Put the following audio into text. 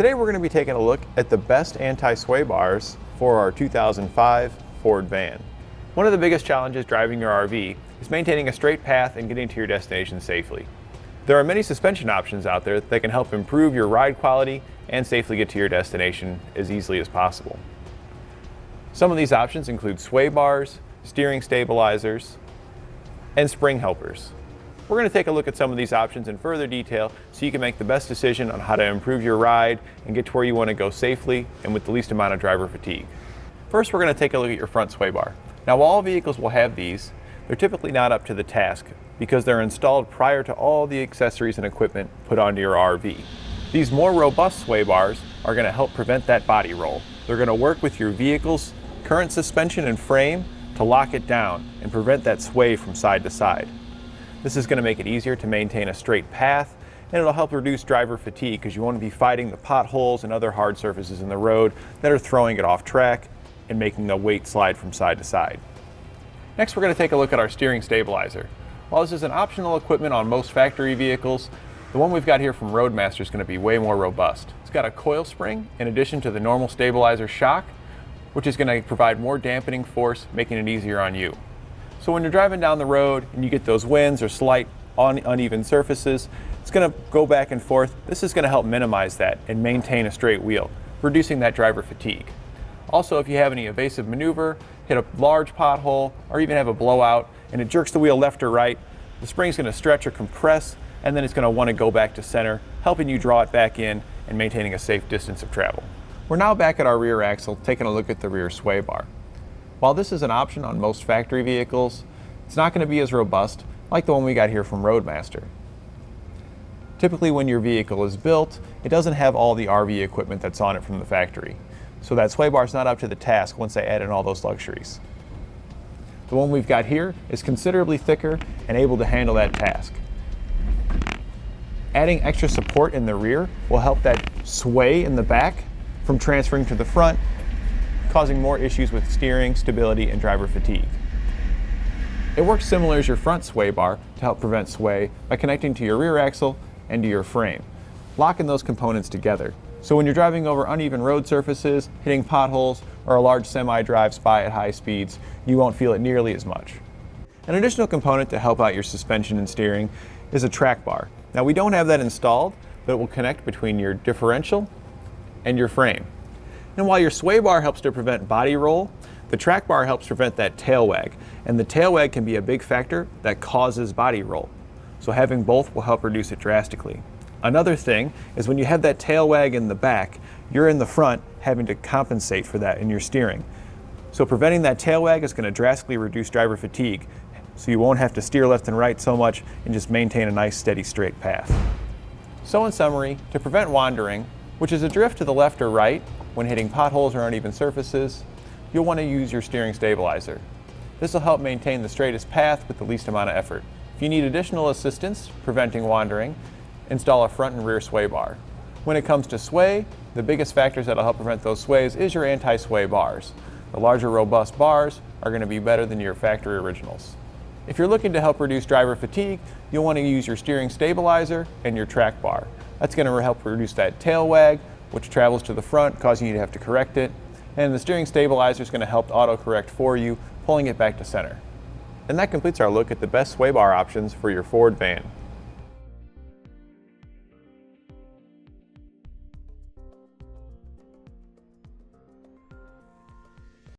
Today we're going to be taking a look at the best anti-sway bars for our 2005 Ford van. One of the biggest challenges driving your RV is maintaining a straight path and getting to your destination safely. There are many suspension options out there that can help improve your ride quality and safely get to your destination as easily as possible. Some of these options include sway bars, steering stabilizers, and spring helpers. We're going to take a look at some of these options in further detail so you can make the best decision on how to improve your ride and get to where you want to go safely and with the least amount of driver fatigue. First, we're going to take a look at your front sway bar. Now, while all vehicles will have these, they're typically not up to the task because they're installed prior to all the accessories and equipment put onto your RV. These more robust sway bars are going to help prevent that body roll. They're going to work with your vehicle's current suspension and frame to lock it down and prevent that sway from side to side. This is going to make it easier to maintain a straight path, and it'll help reduce driver fatigue because you won't be fighting the potholes and other hard surfaces in the road that are throwing it off track and making the weight slide from side to side. Next, we're going to take a look at our steering stabilizer. While this is an optional equipment on most factory vehicles, the one we've got here from Roadmaster is going to be way more robust. It's got a coil spring in addition to the normal stabilizer shock, which is going to provide more dampening force, making it easier on you. So when you're driving down the road and you get those winds or slight uneven surfaces, it's going to go back and forth. This is going to help minimize that and maintain a straight wheel, reducing that driver fatigue. Also, if you have any evasive maneuver, hit a large pothole, or even have a blowout, and it jerks the wheel left or right, the spring's going to stretch or compress, and then it's going to want to go back to center, helping you draw it back in and maintaining a safe distance of travel. We're now back at our rear axle, taking a look at the rear sway bar. While this is an option on most factory vehicles, it's not going to be as robust like the one we got here from Roadmaster. Typically when your vehicle is built, it doesn't have all the RV equipment that's on it from the factory. So that sway bar is not up to the task once they add in all those luxuries. The one we've got here is considerably thicker and able to handle that task. Adding extra support in the rear will help that sway in the back from transferring to the front, causing more issues with steering, stability, and driver fatigue. It works similar as your front sway bar to help prevent sway by connecting to your rear axle and to your frame, locking those components together. So when you're driving over uneven road surfaces, hitting potholes, or a large semi drives by at high speeds, you won't feel it nearly as much. An additional component to help out your suspension and steering is a track bar. Now, we don't have that installed, but it will connect between your differential and your frame. And while your sway bar helps to prevent body roll, the track bar helps prevent that tail wag. And the tail wag can be a big factor that causes body roll. So having both will help reduce it drastically. Another thing is when you have that tail wag in the back, you're in the front having to compensate for that in your steering. So preventing that tail wag is going to drastically reduce driver fatigue. So you won't have to steer left and right so much and just maintain a nice steady straight path. So in summary, to prevent wandering, which is a drift to the left or right, when hitting potholes or uneven surfaces, you'll want to use your steering stabilizer. This will help maintain the straightest path with the least amount of effort. If you need additional assistance preventing wandering, install a front and rear sway bar. When it comes to sway, the biggest factors that will help prevent those sways is your anti-sway bars. The larger robust bars are going to be better than your factory originals. If you're looking to help reduce driver fatigue, you'll want to use your steering stabilizer and your track bar. That's going to help reduce that tail wag, which travels to the front, causing you to have to correct it. And the steering stabilizer is going to help auto-correct for you, pulling it back to center. And that completes our look at the best sway bar options for your Ford van.